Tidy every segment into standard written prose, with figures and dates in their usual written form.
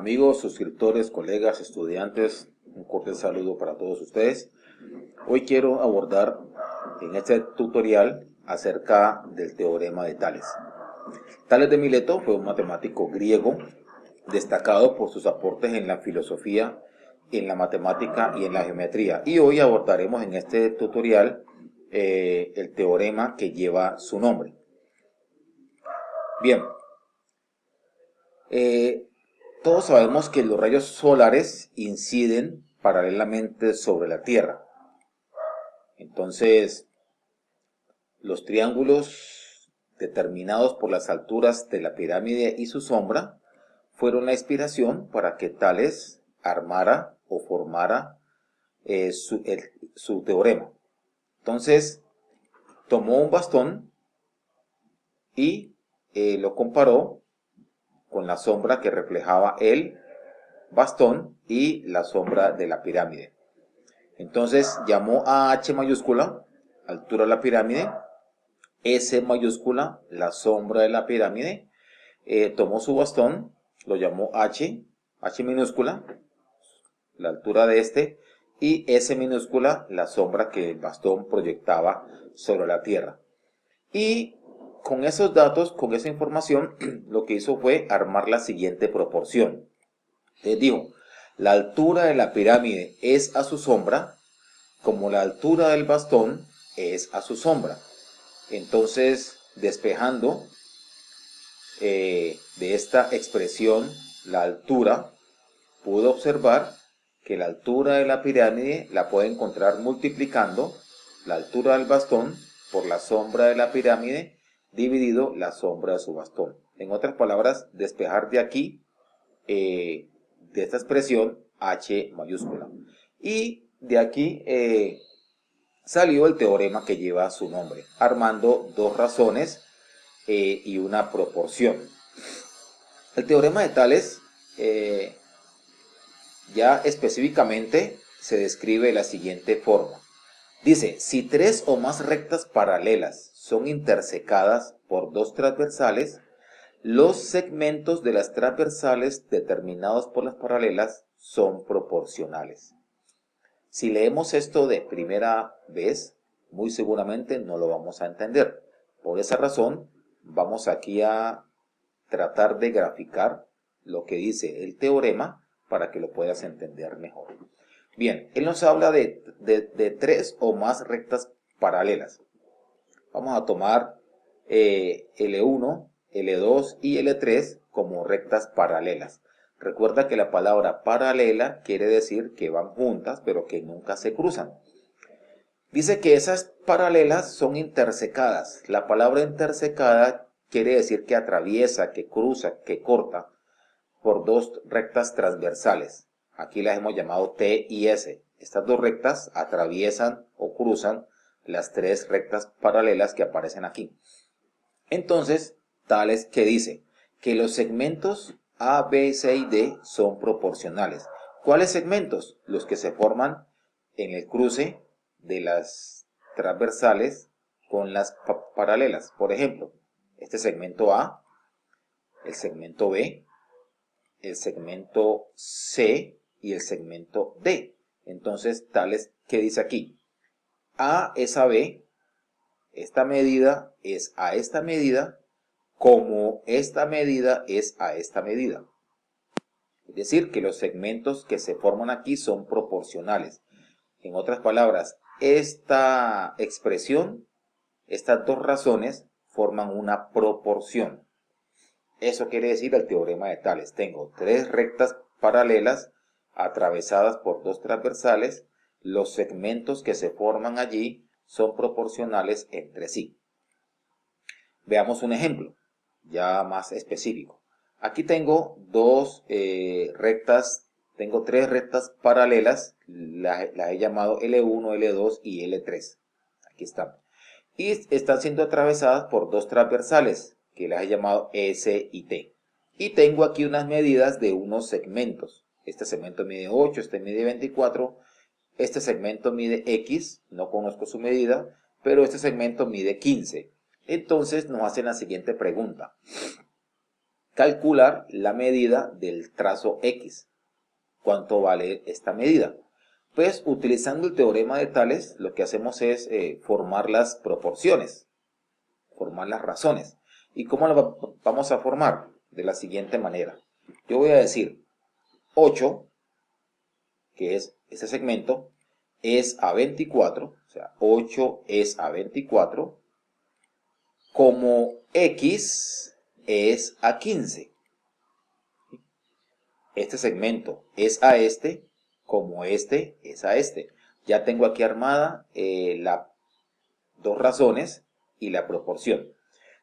Amigos, suscriptores, colegas, estudiantes, un cordial saludo para todos ustedes. Hoy quiero abordar en este tutorial acerca del teorema de Tales. Tales de Mileto fue un matemático griego destacado por sus aportes en la filosofía, en la matemática y en la geometría. Y hoy abordaremos en este tutorial el teorema que lleva su nombre. Bien. Todos sabemos que los rayos solares inciden paralelamente sobre la Tierra. Entonces, los triángulos determinados por las alturas de la pirámide y su sombra fueron la inspiración para que Tales armara o formara su teorema. Entonces, tomó un bastón y lo comparó con la sombra que reflejaba el bastón y la sombra de la pirámide. Entonces llamó a H mayúscula, altura de la pirámide, S mayúscula, la sombra de la pirámide, tomó su bastón, lo llamó H minúscula, la altura de este, y S minúscula, la sombra que el bastón proyectaba sobre la Tierra. Y con esos datos, con esa información, lo que hizo fue armar la siguiente proporción. Les dijo, la altura de la pirámide es a su sombra, como la altura del bastón es a su sombra. Entonces, despejando de esta expresión la altura, pudo observar que la altura de la pirámide la puede encontrar multiplicando la altura del bastón por la sombra de la pirámide dividido la sombra de su bastón. En otras palabras, despejar de aquí, de esta expresión, H mayúscula. Y de aquí salió el teorema que lleva su nombre, armando dos razones y una proporción. El teorema de Tales ya específicamente se describe de la siguiente forma. Dice, si tres o más rectas paralelas son intersecadas por dos transversales, los segmentos de las transversales determinados por las paralelas son proporcionales. Si leemos esto de primera vez, muy seguramente no lo vamos a entender. Por esa razón, vamos aquí a tratar de graficar lo que dice el teorema para que lo puedas entender mejor. Bien, él nos habla de tres o más rectas paralelas. Vamos a tomar L1, L2 y L3 como rectas paralelas. Recuerda que la palabra paralela quiere decir que van juntas, pero que nunca se cruzan. Dice que esas paralelas son intersecadas. La palabra intersecada quiere decir que atraviesa, que cruza, que corta por dos rectas transversales. Aquí las hemos llamado T y S. Estas dos rectas atraviesan o cruzan las tres rectas paralelas que aparecen aquí. Entonces, Tales que dice que los segmentos A, B, C y D son proporcionales. ¿Cuáles segmentos? Los que se forman en el cruce de las transversales con las paralelas. Por ejemplo, este segmento A, el segmento B, el segmento C y el segmento D. Entonces, Tales que dice aquí, A es a B, esta medida es a esta medida, como esta medida es a esta medida. Es decir, que los segmentos que se forman aquí son proporcionales. En otras palabras, esta expresión, estas dos razones, forman una proporción. Eso quiere decir el teorema de Tales. Tengo tres rectas paralelas atravesadas por dos transversales. Los segmentos que se forman allí son proporcionales entre sí. Veamos un ejemplo ya más específico. Aquí tengo tres rectas paralelas, las he llamado L1, L2 y L3. Aquí están. Y están siendo atravesadas por dos transversales, que las he llamado S y T. Y tengo aquí unas medidas de unos segmentos. Este segmento mide 8, este mide 24. Este segmento mide X, no conozco su medida, pero este segmento mide 15. Entonces nos hacen la siguiente pregunta. calcular la medida del trazo X. ¿Cuánto vale esta medida? Pues utilizando el teorema de Tales, lo que hacemos es formar las proporciones, formar las razones. ¿Y cómo las vamos a formar? De la siguiente manera. Yo voy a decir 8, que es este segmento, es a 24, o sea, 8 es a 24, como X es a 15. Este segmento es a este, como este es a este. Ya tengo aquí armada las dos razones y la proporción.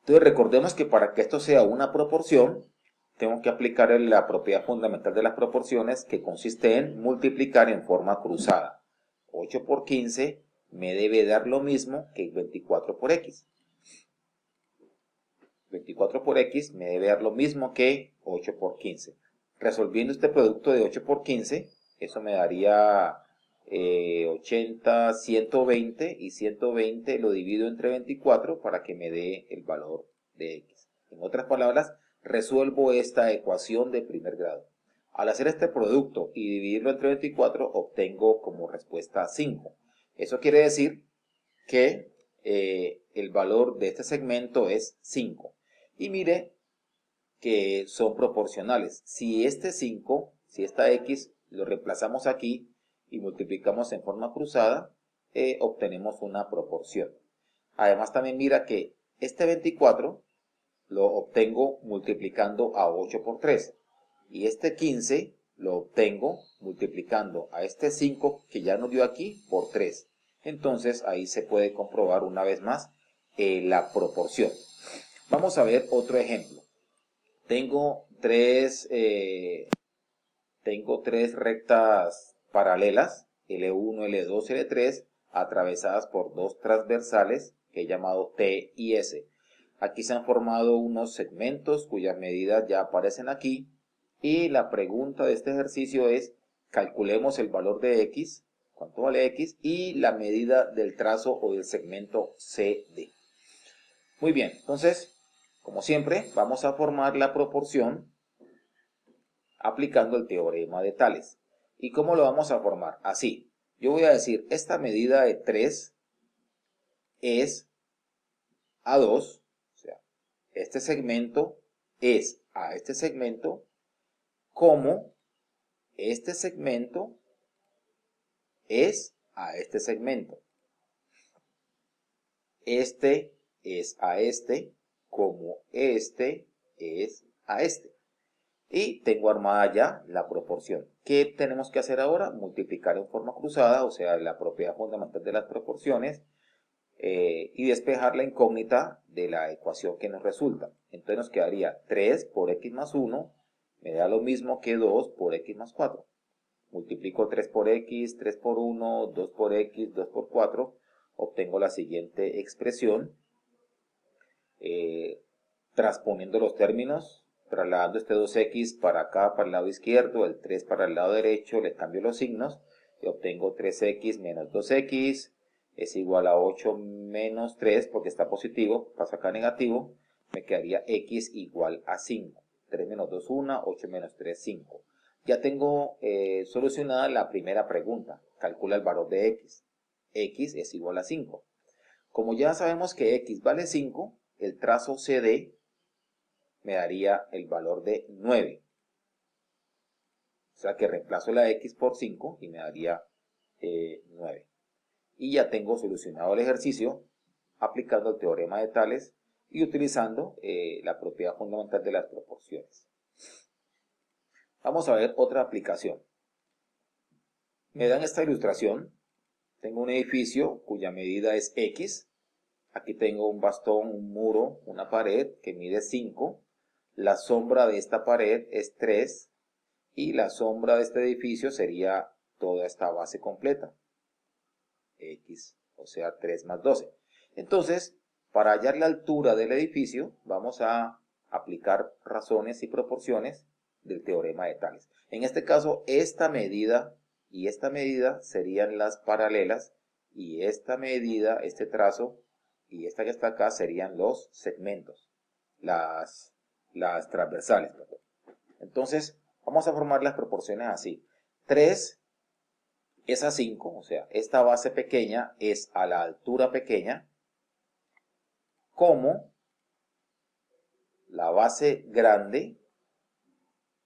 Entonces recordemos que para que esto sea una proporción, tengo que aplicar la propiedad fundamental de las proporciones, que consiste en multiplicar en forma cruzada. 8 por 15 me debe dar lo mismo que 24 por X. 24 por X me debe dar lo mismo que 8 por 15. Resolviendo este producto de 8 por 15, eso me daría 80, 120, y 120 lo divido entre 24 para que me dé el valor de X. En otras palabras, resuelvo esta ecuación de primer grado. Al hacer este producto y dividirlo entre 24, obtengo como respuesta 5. Eso quiere decir que el valor de este segmento es 5. Y mire que son proporcionales. Si este 5, si esta X lo reemplazamos aquí y multiplicamos en forma cruzada, obtenemos una proporción. Además también mira que este 24 lo obtengo multiplicando a 8 por 3. Y este 15 lo obtengo multiplicando a este 5 que ya nos dio aquí por 3. Entonces ahí se puede comprobar una vez más la proporción. Vamos a ver otro ejemplo. Tengo tres rectas paralelas, L1, L2, L3, atravesadas por dos transversales que he llamado T y S. Aquí se han formado unos segmentos cuyas medidas ya aparecen aquí, y la pregunta de este ejercicio es: calculemos el valor de X, cuánto vale X, y la medida del trazo o del segmento CD. Muy bien, entonces, como siempre, vamos a formar la proporción aplicando el teorema de Tales. ¿Y cómo lo vamos a formar? Así, yo voy a decir, esta medida de 3 es a 2, o sea, este segmento es a este segmento, como este segmento es a este segmento. Este es a este, como este es a este. Y tengo armada ya la proporción. ¿Qué tenemos que hacer ahora? Multiplicar en forma cruzada, o sea, la propiedad fundamental de las proporciones, y despejar la incógnita de la ecuación que nos resulta. Entonces nos quedaría 3 por X más 1, me da lo mismo que 2 por X más 4. Multiplico 3 por X, 3 por 1, 2 por X, 2 por 4, obtengo la siguiente expresión. Transponiendo los términos, trasladando este 2x para acá, para el lado izquierdo, el 3 para el lado derecho, le cambio los signos y obtengo 3x menos 2x es igual a 8 menos 3, porque está positivo, pasa acá negativo, me quedaría x igual a 5. 3 menos 2, 1, 8 menos 3, 5. Ya tengo solucionada la primera pregunta. Calcula el valor de x. X es igual a 5. Como ya sabemos que x vale 5, el trazo CD me daría el valor de 9. O sea que reemplazo la X por 5 y me daría 9. Y ya tengo solucionado el ejercicio aplicando el teorema de Tales y utilizando la propiedad fundamental de las proporciones. Vamos a ver otra aplicación. Me dan esta ilustración. Tengo un edificio cuya medida es X. Aquí tengo un bastón, un muro, una pared que mide 5. La sombra de esta pared es 3 y la sombra de este edificio sería toda esta base completa, X, o sea 3 más 12. Entonces, para hallar la altura del edificio, vamos a aplicar razones y proporciones del teorema de Tales. En este caso, esta medida y esta medida serían las paralelas, y esta medida, este trazo, y esta que está acá serían los segmentos, las las transversales, perdón. Entonces, vamos a formar las proporciones así. 3 es a 5, o sea, esta base pequeña es a la altura pequeña, como la base grande,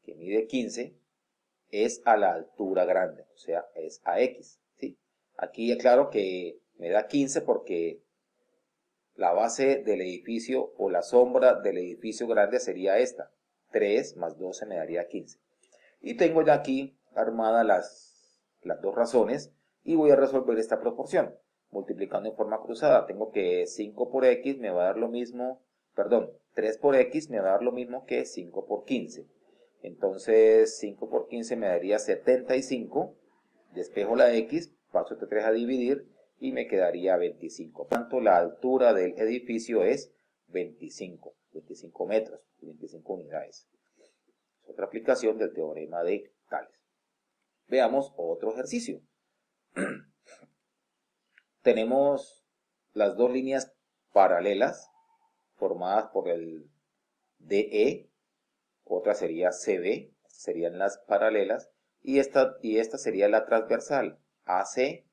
que mide 15, es a la altura grande, o sea, es a X, ¿sí? Aquí aclaro que me da 15 porque la base del edificio o la sombra del edificio grande sería esta. 3 más 12 me daría 15. Y tengo ya aquí armadas las dos razones y voy a resolver esta proporción. Multiplicando en forma cruzada, tengo que 5 por X me va a dar lo mismo, perdón, 3 por X me va a dar lo mismo que 5 por 15. Entonces 5 por 15 me daría 75. Despejo la X, paso este 3 a dividir y me quedaría 25. Por tanto, la altura del edificio es 25 metros, 25 unidades. Es otra aplicación del teorema de Tales. Veamos otro ejercicio. Tenemos las dos líneas paralelas formadas por el DE, otra sería CB, serían las paralelas, y esta sería la transversal, AC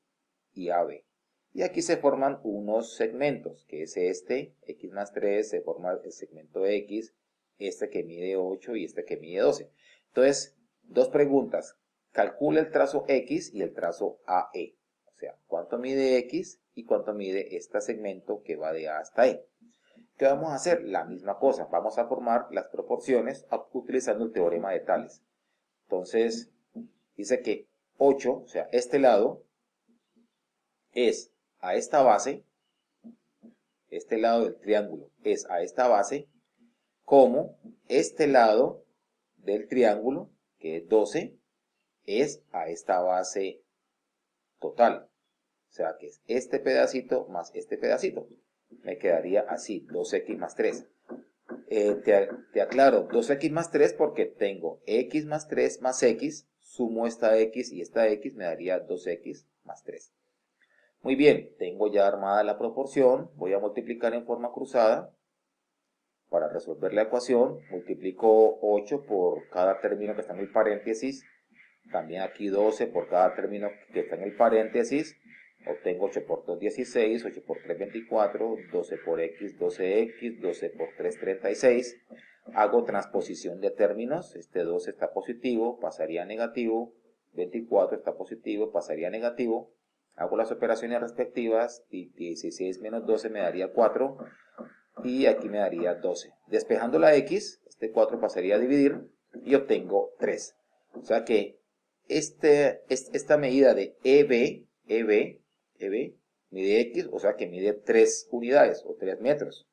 y AB. Y aquí se forman unos segmentos, que es este, X más 3, se forma el segmento X, este que mide 8 y este que mide 12. Entonces, dos preguntas. Calcula el trazo X y el trazo AE. O sea, cuánto mide X y cuánto mide este segmento que va de A hasta E. ¿Qué vamos a hacer? La misma cosa. Vamos a formar las proporciones utilizando el teorema de Tales. Entonces, dice que 8, o sea, este lado, es a esta base, este lado del triángulo es a esta base, como este lado del triángulo, que es 12, es a esta base total. O sea que es este pedacito más este pedacito. Me quedaría así, 2x más 3. Te aclaro, 2x más 3 porque tengo x más 3 más x, sumo esta x y esta x me daría 2x más 3. Muy bien, tengo ya armada la proporción, voy a multiplicar en forma cruzada. Para resolver la ecuación, multiplico 8 por cada término que está en el paréntesis, también aquí 12 por cada término que está en el paréntesis, obtengo 8 por 2, 16, 8 por 3, 24, 12 por x, 12x, 12 por 3, 36. Hago transposición de términos, este 12 está positivo, pasaría a negativo, 24 está positivo, pasaría a negativo. Hago las operaciones respectivas, 16 menos 12 me daría 4 y aquí me daría 12. Despejando la x, este 4 pasaría a dividir y obtengo 3. O sea que esta medida de EB mide x, o sea que mide 3 unidades o 3 metros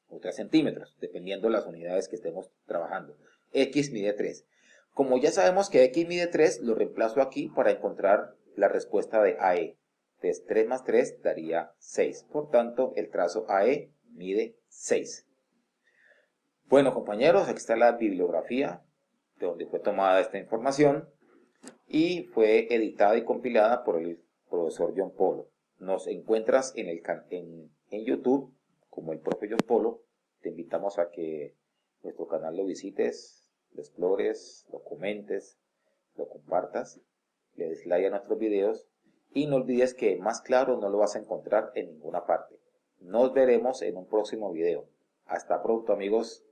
o 3 centímetros, dependiendo de las unidades que estemos trabajando. X mide 3. Como ya sabemos que x mide 3, lo reemplazo aquí para encontrar la respuesta de AE. Entonces 3 más 3 daría 6. Por tanto, el trazo AE mide 6. Bueno, compañeros, aquí está la bibliografía de donde fue tomada esta información y fue editada y compilada por el profesor John Polo. Nos encuentras en YouTube como el propio John Polo. Te invitamos a que nuestro canal lo visites, lo explores, lo comentes, lo compartas, le des like a nuestros videos y no olvides que más claro no lo vas a encontrar en ninguna parte. Nos veremos en un próximo video. Hasta pronto, amigos.